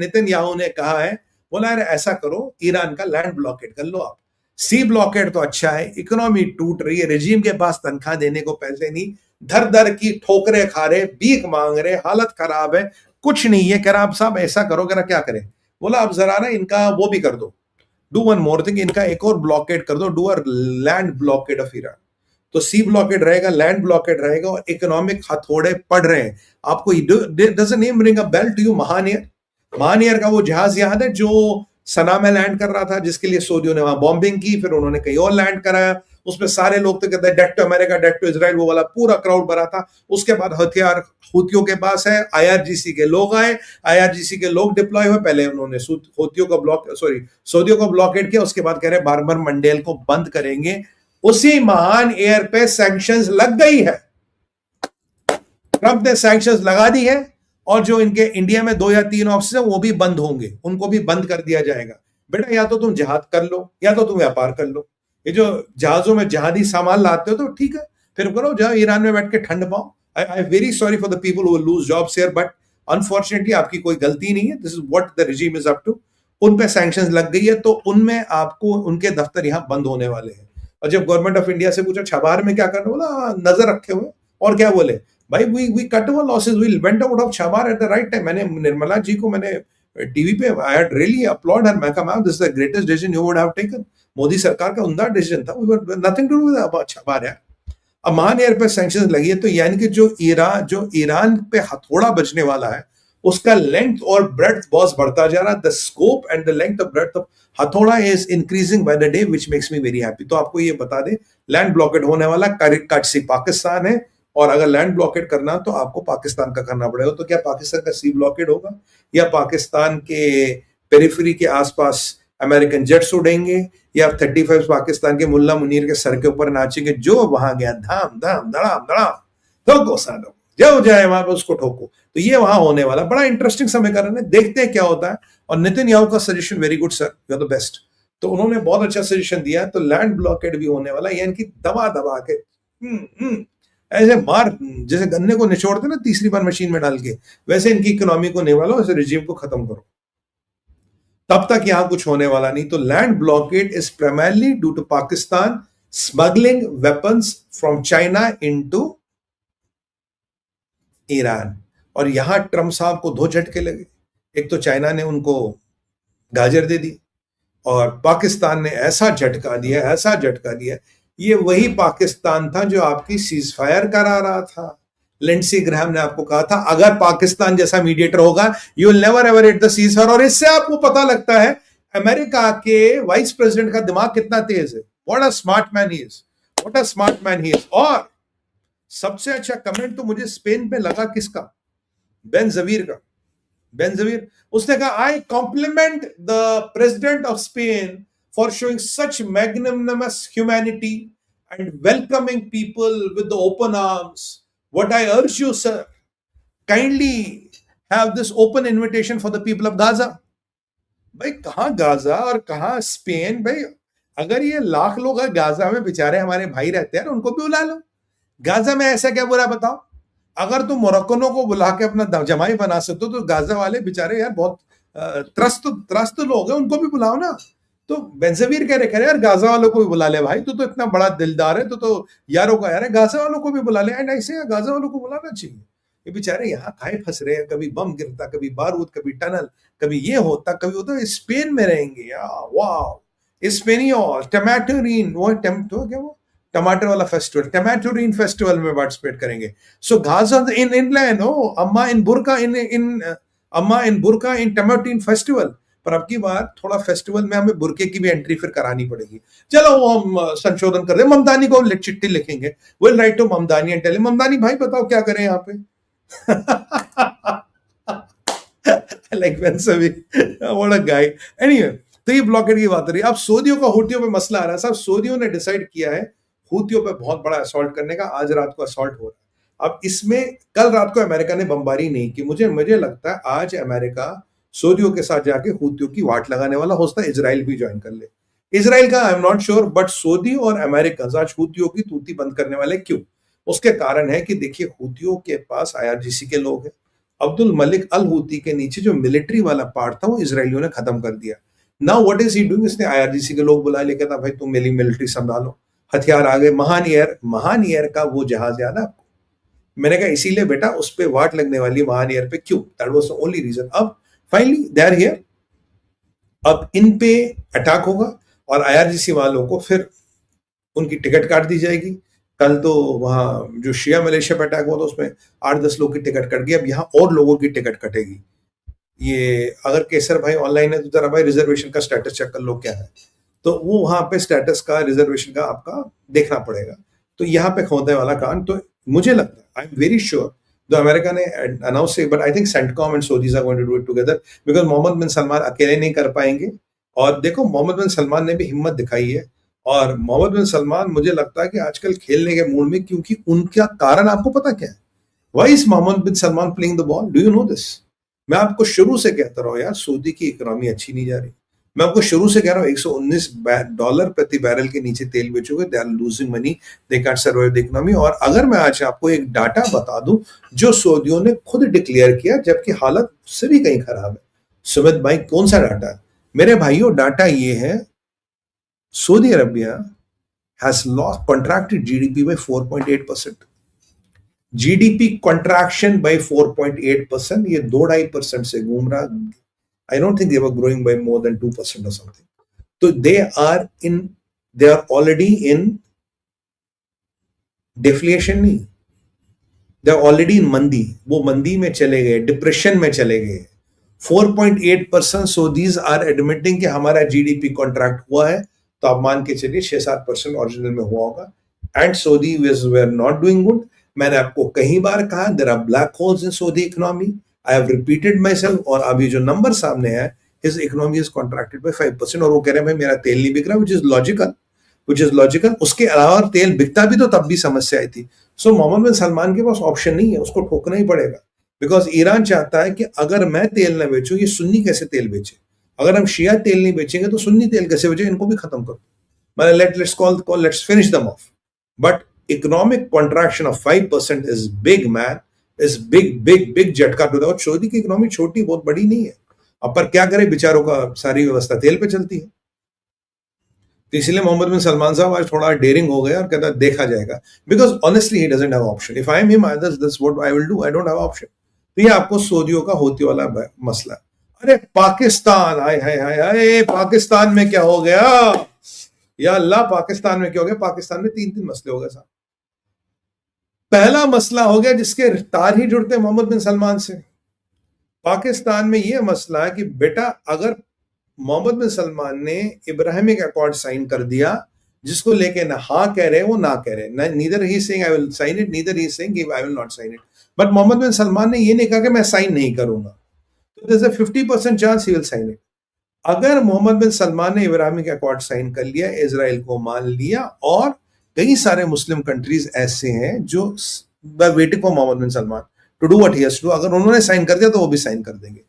Netanyahu ने कहा है, बोला यार ऐसा करो, ईरान का लैंड ब्लॉकेट कर लो आप। सी ब्लॉकेट तो अच्छा है, इकोनॉमी टूट रही है, रेजिम के पास तनख्वाह देने को पैसे नहीं, धर धर की ठोकरे खा रहे, भीख मांग रहे, हालत खराब है, कुछ नहीं है। कह रहा आप साहब ऐसा करो, कह रहा क्या करें? बोला अब जरा ना इनका वो भी कर दो, डू वन मोर थिंग, इनका एक और ब्लॉकेट कर दो, do a land blockade of Iran. तो सी ब्लॉकेट रहेगा, लैंड ब्लॉकेट रहेगा, और इकोनॉमिक हथौड़े पड़ रहे हैं आपको। Does name ring a bell to you? महानियर, महानियर का वो जहाज याद है जो सना में लैंड कर रहा था, जिसके लिए सऊदियों ने वहां बॉम्बिंग की, फिर उन्होंने कहीं और लैंड कराया, उसमें सारे लोग तो कहते हैं death to America, death to Israel, वो वाला पूरा क्राउड भरा था। उसके बाद हथियार हूतियों के पास है, आईआरजीसी के लोग आए, आईआरजीसी के लोग डिप्लॉय हुए, पहले उन्होंने हूतियों को सऊदियों को ब्लॉकेट किया, उसके बाद कह रहे बारबर मंडेल को बंद करेंगे। उसी महान एयर पे सैंक्शंस लग गई है, ट्रंप ने सैंक्शंस लगा दी है, और जो इनके इंडिया में 2 या 3 ऑफिस है वो भी बंद होंगे, उनको भी बंद कर दिया जाएगा। बेटा या तो तुम जहाज कर लो या तो तुम व्यापार कर लो। ये जो जहाजों में जहादी सामान लाते हो तो ठीक है, फिर करो, जाओ ईरान में बैठ के ठंड पाओ। I very sorry for the people who will lose jobs here, but unfortunately आपकी कोई गलती नहीं है, this is what the regime is up to. उन पे सैंक्शंस लग गई है, तो उनमें आपको उनके दफ्तर यहां बंद होने वाले हैं। और जब गवर्नमेंट ऑफ इंडिया से पूछा छबार में क्या करना, बोला नजर रखे हुए। और क्या बोले भाई, we cut our losses, we went out of Chabahar at the right time. मैंने निर्मला जी को मैंने टीवी पे I had really applaud her, मैं कहा ma'am this is the greatest decision you would have taken. Modi सरकार का उम्दा डिसीजन था, we were nothing to do with Chabahar यार। अब महान एयर पे सैंक्शंस लगी है, तो यानी कि जो ईरान पे हथौड़ा बजने वाला है, उसका लेंथ और ब्रेड्थ बहुत बढ़ता जा रहा है। The scope and the length of breadth of हथौड़ा is increasing by the day, which makes me very happy. तो आपको ये बता दें, लैंड ब्लॉकेट होने वाला कराची पाकिस्तान है, और अगर लैंड ब्लॉकेट करना तो आपको पाकिस्तान का करना पड़ेगा। तो क्या पाकिस्तान का सी ब्लॉकेट होगा, या पाकिस्तान के पेरिफेरी के आसपास अमेरिकन जेट्स उड़ेंगे, या 35 पाकिस्तान के मुल्ला मुनीर के सर के ऊपर नाचेंगे, जो वहां गया धाम धाम धड़ाम धड़ाम, ठोको सालो, जो जाए वहां पे उसको ठोको। तो ये वहां होने वाला बड़ा इंटरेस्टिंग समीकरण है, देखते हैं क्या होता है। और नेतन्याहू का suggestion very good sir, you are the best. तो उन्होंने बहुत अच्छा सजेशन दिया, तो लैंड ब्लॉकेट भी होने वाला, यानी कि दबा दबा के ऐसे मार, जैसे गन्ने को निचोड़ते ना तीसरी बार मशीन में डाल के, वैसे इनकी इकोनॉमी को निवालो, ऐसे रिजीम को खत्म करो। तब तक यहां कुछ होने वाला नहीं। तो land blockade is primarily due to Pakistan smuggling weapons from China into Iran. और यहां ट्रंप साहब को 2 झटके लगे, एक तो चाइना ने उनको गाजर दे दी, और पाकिस्तान ने ऐसा झटका दिया, ऐसा झटका दिया। ये वही पाकिस्तान था जो आपकी सीज फायर करा रहा था। लिंडसी ग्रैहम ने आपको कहा था अगर पाकिस्तान जैसा मीडिएटर होगा, you will never ever hit the cease fire. और इससे आपको पता लगता है अमेरिका के वाइस प्रेसिडेंट का दिमाग कितना तेज है। What a smart man he is, what a smart man he is. और सबसे अच्छा कमेंट तो मुझे स्पेन पे लगा किसका, बेनज़वीर का। बेनज़वीर, उसने कहा I compliment the president of Spain for showing such magnanimous humanity and welcoming people with the open arms. What I urge you, sir, kindly have this open invitation for the people of Gaza. भाई कहाँ Gaza और कहाँ Spain? भाई अगर ये लाख लोग Gaza में बेचारे हमारे भाई रहते हैं, उनको भी बुला लो। गाजा में ऐसा क्या बुरा बताओ? अगर तुम मोरक्कनों को बुला के अपना जमाई बना सकते हो, तो गाजा वाले बेचारे यार बहुत त्रस्त लोग हैं, उनको भी बुलाओ ना। तो बेनज़वीर कह रहे यार गाजा वालों को भी बुला ले भाई, तो इतना बड़ा दिलदार है, तो यारों का यार है, गाजा वालों को भी बुला ले। एंड ऐसे गाजा वालों को बुलाना चाहिए। ये बेचारे यहाँ खाए फंस रहे हैं, कभी बम गिरता, कभी बारूद, कभी टनल, कभी ये होता, कभी होता। स्पेन में रहेंगे यार, वाह। स्पेनियो टमाटोरीन, वो क्या वो टमाटर वाला फेस्टिवल, टमाटोरीन फेस्टिवल में पार्टिसिपेट करेंगे। सो गाजा इन इनलैंड, अम्मा इन बुरका इन टमाटोरीन फेस्टिवल। पर अब की बार थोड़ा फेस्टिवल में हमें बुरके की भी एंट्री फिर करानी पड़ेगी। चलो वो हम संशोधन कर रहे हैं, ममदानी को चिट्ठी लिखेंगे, will write to Mamdani and tell him, Mamdani भाई बताओ क्या करें यहाँ पे। Like what a guy. Anyway, तो ये ब्लॉकेट की बात रही। अब सऊदियों का हूतियों पे मसला आ रहा है साहब। सऊदियों ने डिसाइड किया है हूतियों पे बहुत बड़ा असॉल्ट करने का। आज रात को असॉल्ट हो रहा है। अब इसमें कल रात को अमेरिका ने बमबारी नहीं की। मुझे लगता है आज अमेरिका सऊदियों के साथ जाके हूतियों की वाट लगाने वाला। हो सकता है इजराइल भी ज्वाइन कर ले। इजराइल का I am not sure, but Saudi और अमेरिका आज हूतियों की तूती बंद करने वाले। क्यों? उसके कारण है कि देखिए हूतियों के पास आईआरजीसी के लोग हैं, अब्दुल मलिक अल हूती के नीचे जो मिलिट्री वाला पार्ट था वो इसराइलियों ने खत्म कर दिया। Now what is he doing, इसने आईआरजीसी के लोग बुला लेकर था, भाई तुम मेरी मिलिट्री संभालो, हथियार आ गए, महान एयर का वो जहाज याद है आपको? मैंने कहा इसीलिए बेटा उस पे वाट लगने वाली महान एयर पे, क्यों? That was the only reason. अब फाइनली दे आर हियर, अब इन पे अटैक होगा और आईआरजीसी वालों को फिर उनकी टिकट काट दी जाएगी। कल तो वहां जो शिया मलेशिया पे अटैक हुआ था उसमें 8-10 लोग की टिकट कट गई, अब यहाँ और लोगों की टिकट कटेगी। ये अगर केसर भाई ऑनलाइन है तो जरा भाई रिजर्वेशन का स्टेटस चेक कर लो क्या है, तो वो वहां पे स्टेटस का रिजर्वेशन का आपका देखना पड़ेगा। तो यहाँ पे होने वाला कांड, तो मुझे लगता है, आई एम वेरी श्योर, जो अमेरिका ने announce, but I think CENTCOM and Saudis are going to do it together, because Mohammed bin Salman अकेले नहीं कर पाएंगे। और देखो मोहम्मद बिन सलमान ने भी हिम्मत दिखाई है, और मोहम्मद बिन सलमान मुझे लगता है कि आजकल खेलने के मूड में, क्योंकि उनका कारण आपको पता क्या है? Why is Mohammed bin Salman playing the ball? Do you know this? मैं आपको शुरू से कहता रहा हूं यार, सऊदी की इकोनॉमी अच्छी नहीं जा रही। मैं आपको शुरू से कह रहा हूँ $119 प्रति बैरल के नीचे तेल बेचोगे, they are losing money, they can't survive the economy. और अगर मैं आज आपको एक डाटा बता दूं जो सऊदियों ने खुद डिक्लेयर किया, जबकि हालत उससे भी कहीं खराब है। सुमित भाई कौन सा डाटा है? मेरे भाइयों डाटा ये है, Saudi Arabia has lost contracted GDP by 4.8%. GDP contraction by 4.8%, ये 2-2.5% से घूम रहा। I don't think they were growing by more than 2% और समथिंग। तो they are already in deflation, नहीं, दे आर ऑलरेडी इन मंदी, वो मंदी में चले गए, डिप्रेशन में चले गए। 4.8%, सो दीज आर एडमिटिंग कि हमारा जीडीपी कॉन्ट्रैक्ट हुआ है, तो आप मान के चलिए 6-7% ओरिजिनल में हुआ होगा। And Saudi they are not doing good. मैंने आपको कई बार कहा there are black holes in Saudi economy, I have repeated myself, और अभी जो नंबर सामने है, his economy is contracted by 5%, और वो कह रहे हैं भाई मेरा तेल नहीं बिक रहा, विच इज लॉजिकल। उसके अलावा तेल बिकता भी तो तब भी समस्या आई थी। सो मोहम्मद बिन सलमान के पास ऑप्शन नहीं है, उसको ठोकना ही पड़ेगा, बिकॉज ईरान चाहता है कि अगर मैं तेल न बेचूं, ये सुन्नी कैसे तेल बेचे? अगर हम शिया तेल नहीं बेचेंगे तो सुन्नी तेल कैसे बेचे? इनको भी खत्म करो। मैंने लेट्स फिनिश दम of. But economic contraction of 5% is big man, is big झटका टू द। सऊदी की इकोनॉमी छोटी बहुत बड़ी नहीं है, अब पर क्या करे, बेचारों का सारी व्यवस्था तेल पे चलती है। तो इसलिए मोहम्मद बिन सलमान साहब आज थोड़ा डेयरिंग हो गया और कहता है देखा जाएगा, because honestly he doesn't have option. If I am him, that's what I will do, I don't have option. तो ये आपको सऊदियों का होती वाला मसला है। अरे पाकिस्तान, हाय हाय हाय हाय, पाकिस्तान में क्या हो गया? या अल्लाह, पाकिस्तान में क्या हो गया? पाकिस्तान में 3 मसले हो गए साहब। पहला मसला हो गया जिसके तार ही जुड़ते हैं मोहम्मद बिन सलमान से। पाकिस्तान में यह मसला है कि बेटा अगर मोहम्मद बिन सलमान ने इब्राहिमिक अकॉर्ड साइन कर दिया, जिसको लेके ना हाँ कह रहे वो ना कह रहे, neither he saying I will sign it, neither he saying I will not sign it, but Mohammed bin Salman ने ये नहीं कहा कि मैं साइन नहीं करूंगा, तो there is a 50% chance he will sign it. अगर मोहम्मद बिन सलमान ने इब्राहिमिक अकॉर्ड साइन कर लिया, इजराइल को मान लिया, और कई सारे मुस्लिम कंट्रीज ऐसे हैं जो waiting for Mohammed bin Salman to do what he has to do, अगर उन्होंने साइन कर दिया तो वो भी साइन कर देंगे।